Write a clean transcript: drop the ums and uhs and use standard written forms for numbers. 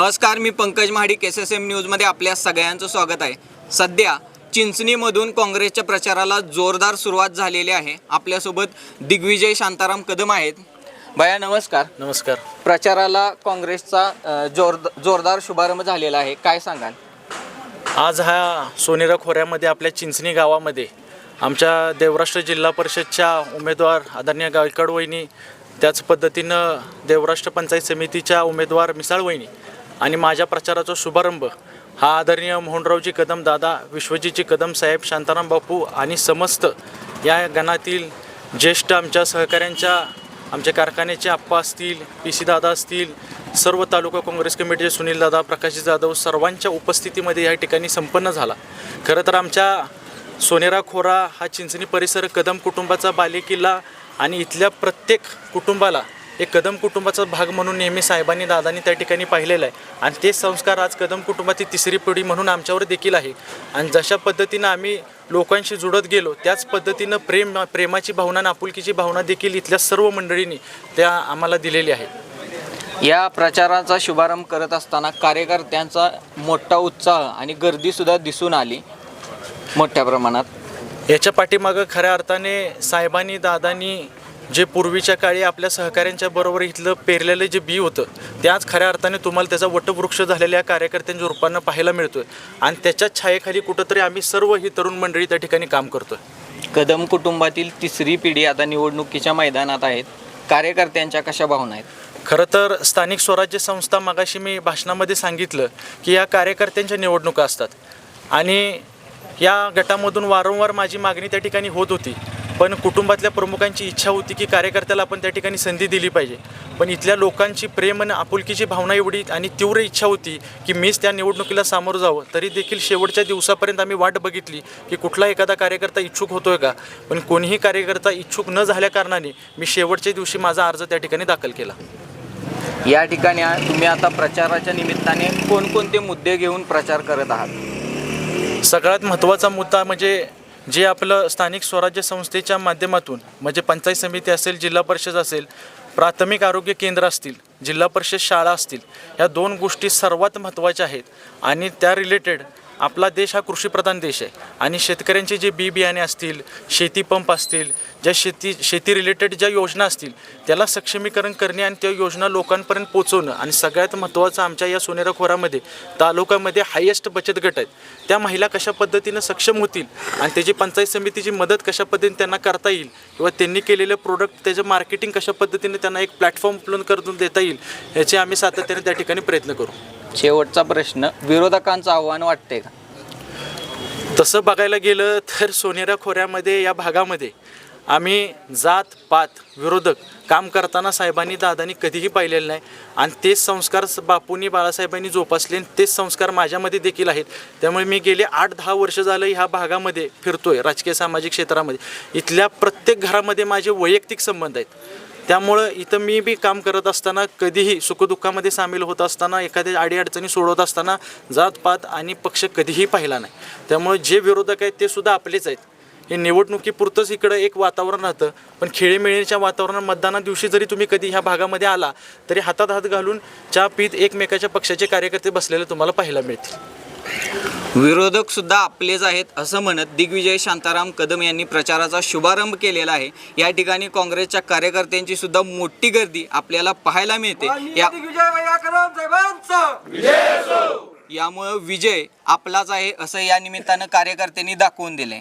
नमस्कार, मी पंकज महाडिक SSM न्यूजमध्ये आपल्या सगळ्यांचं स्वागत आहे। सध्या चिंचणीमधून काँग्रेसच्या प्रचाराला जोरदार सुरुवात झालेली आहे। आपल्यासोबत दिग्विजय शांताराम कदम आहेत। भैया नमस्कार। नमस्कार। प्रचाराला काँग्रेसचा जोरदार शुभारंभ झालेला आहे, काय सांगाल? आज हा सोनेरा खोऱ्यामध्ये आपल्या चिंचणी गावामध्ये आमच्या देवराष्ट्र जिल्हा परिषदच्या उमेदवार आदरणीय गायकवाड वहिनी, त्याच पद्धतीनं देवराष्ट्र पंचायत समितीच्या उमेदवार मिसाळ वहिनी आणि माझ्या प्रचाराचा शुभारंभ हा आदरणीय मोहनरावजी कदम दादा, विश्वजीतजी कदम साहेब, शांताराम बापू आणि समस्त या गणातील ज्येष्ठ आमच्या सहकाऱ्यांच्या, आमच्या कारखान्याचे आप्पा असतील, PC दादा असतील, सर्व तालुका काँग्रेस कमिटीचे सुनील दादा, प्रकाशजी जाधव सर्वांच्या उपस्थितीमध्ये या ठिकाणी संपन्न झाला। खरं तर आमच्या सोनेरा खोरा हा चिंचणी परिसर कदम कुटुंबाचा बालेकिल्ला आणि इथल्या प्रत्येक कुटुंबाला एक कदम कुटुंबाचा भाग म्हणून नेहमी साहेबांनी दादांनी त्या ठिकाणी पाहिलेलं आहे आणि ते संस्कार आज कदम कुटुंबाची तिसरी पिढी म्हणून आमच्यावर देखील आहे। आणि जशा पद्धतीनं आम्ही लोकांशी जुळत गेलो त्याच पद्धतीनं प्रेमाची भावना आणि आपुलकीची भावना देखील इथल्या सर्व मंडळींनी त्या आम्हाला दिलेली आहे। या प्रचाराचा शुभारंभ करत असताना कार्यकर्त्यांचा मोठा उत्साह आणि गर्दीसुद्धा दिसून आली मोठ्या प्रमाणात। याच्या पाठीमागं खऱ्या अर्थाने साहेबांनी दादांनी जे पूर्वीच्या काळी आपल्या सहकाऱ्यांच्या बरोबर इथलं पेरलेलं जे बी होतं ते आज खऱ्या अर्थाने तुम्हाला त्याचा वटवृक्ष झालेल्या कार्यकर्त्यांच्या रूपानं पाहायला मिळतोय आणि त्याच्या छायेखाली कुठंतरी आम्ही सर्व ही तरुण मंडळी त्या ठिकाणी काम करतोय। कदम कुटुंबातील तिसरी पिढी आता निवडणुकीच्या मैदानात आहेत, कार्यकर्त्यांच्या कशा भावना आहेत? खरं तर स्थानिक स्वराज्य संस्था, मगाशी मी भाषणामध्ये सांगितलं की या कार्यकर्त्यांच्या निवडणुका असतात आणि या गटामधून वारंवार माझी मागणी त्या ठिकाणी होत होती, पण कुटुंबातल्या प्रमुखांची इच्छा होती की कार्यकर्त्याला आपण त्या ठिकाणी संधी दिली पाहिजे। पण इथल्या लोकांची प्रेम आणि आपुलकीची भावना एवढी आणि तीव्र इच्छा होती की मीच त्या निवडणुकीला सामोरं जावं। तरी देखील शेवटच्या दिवसापर्यंत आम्ही वाट बघितली की कुठला एखादा कार्यकर्ता इच्छुक होतोय का, पण कोणीही कार्यकर्ता इच्छुक न झाल्या कारणाने मी शेवटच्या दिवशी माझा अर्ज त्या ठिकाणी दाखल केला। या ठिकाणी तुम्ही आता प्रचाराच्या निमित्ताने कोणकोणते मुद्दे घेऊन प्रचार करत आहात? सगळ्यात महत्त्वाचा मुद्दा म्हणजे जे आपलं स्थानिक स्वराज्य संस्थेच्या माध्यमातून म्हणजे पंचायत समिती असेल, जिल्हा परिषद असेल, प्राथमिक आरोग्य केंद्र असतील, जिल्हा परिषद शाळा असतील, या दोन गोष्टी सर्वात महत्त्वाच्या आहेत आणि त्या रिलेटेड आपला देश हा कृषीप्रधान देश आहे आणि शेतकऱ्यांचे जे बियाणे असतील, शेती पंप असतील, ज्या शेती रिलेटेड ज्या योजना असतील त्याला सक्षमीकरण करणे आणि त्या योजना लोकांपर्यंत पोहोचवणं आणि सगळ्यात महत्त्वाचं आमच्या या सोनेरा खोऱ्यामध्ये तालुक्यामध्ये हायेस्ट बचत गट आहेत, त्या महिला कशा पद्धतीनं सक्षम होतील आणि त्याची पंचायत समितीची मदत कशा पद्धतीने त्यांना करता येईल किंवा त्यांनी केलेलं प्रोडक्ट त्याचं मार्केटिंग कशा पद्धतीने त्यांना एक प्लॅटफॉर्म उपलब्ध करून देता येईल याचे आम्ही सातत्याने त्या ठिकाणी प्रयत्न करू। शेवटचा प्रश्न, विरोधकांचं आव्हान वाटते का? तसं बघायला गेलं तर सोनेरा खोऱ्यामध्ये या भागामध्ये आम्ही जात पात विरोधक काम करताना साहेबांनी दादांनी कधीही पाहिलेलं नाही आणि तेच संस्कार बापूंनी बाळासाहेबांनी जोपासले, तेच संस्कार माझ्यामध्ये देखील आहेत। त्यामुळे मी गेले 8-10 वर्ष झालं ह्या भागामध्ये फिरतोय, राजकीय सामाजिक क्षेत्रामध्ये इथल्या प्रत्येक घरामध्ये माझे वैयक्तिक संबंध आहेत। त्यामुळं इथं मी बी काम करत असताना कधीही सुखदुःखामध्ये सामील होत असताना, एखाद्या अडीअडचणी सोडवत असताना जातपात आणि पक्ष कधीही पाहिला नाही। त्यामुळे जे विरोधक आहेत ते सुद्धा आपलेच आहेत। हे निवडणुकीपुरतंच इकडं एक वातावरण राहतं, पण खेळीमेळीच्या वातावरणात मतदाना दिवशी जरी तुम्ही कधी ह्या भागामध्ये आला तरी हातात हात घालून चहा पीत एकमेकाच्या पक्षाचे कार्यकर्ते बसलेले तुम्हाला पाहायला मिळतील। विरोधक सुद्धा आपलेच आहेत असं म्हणत दिग्विजय शांताराम कदम यांनी प्रचाराचा शुभारंभ केलेला आहे। या ठिकाणी काँग्रेसच्या कार्यकर्त्यांची सुद्धा मोठी गर्दी आपल्याला पाहायला मिळते। यामुळे विजय आपलाच आहे असं या निमित्तानं कार्यकर्त्यांनी दाखवून दिले।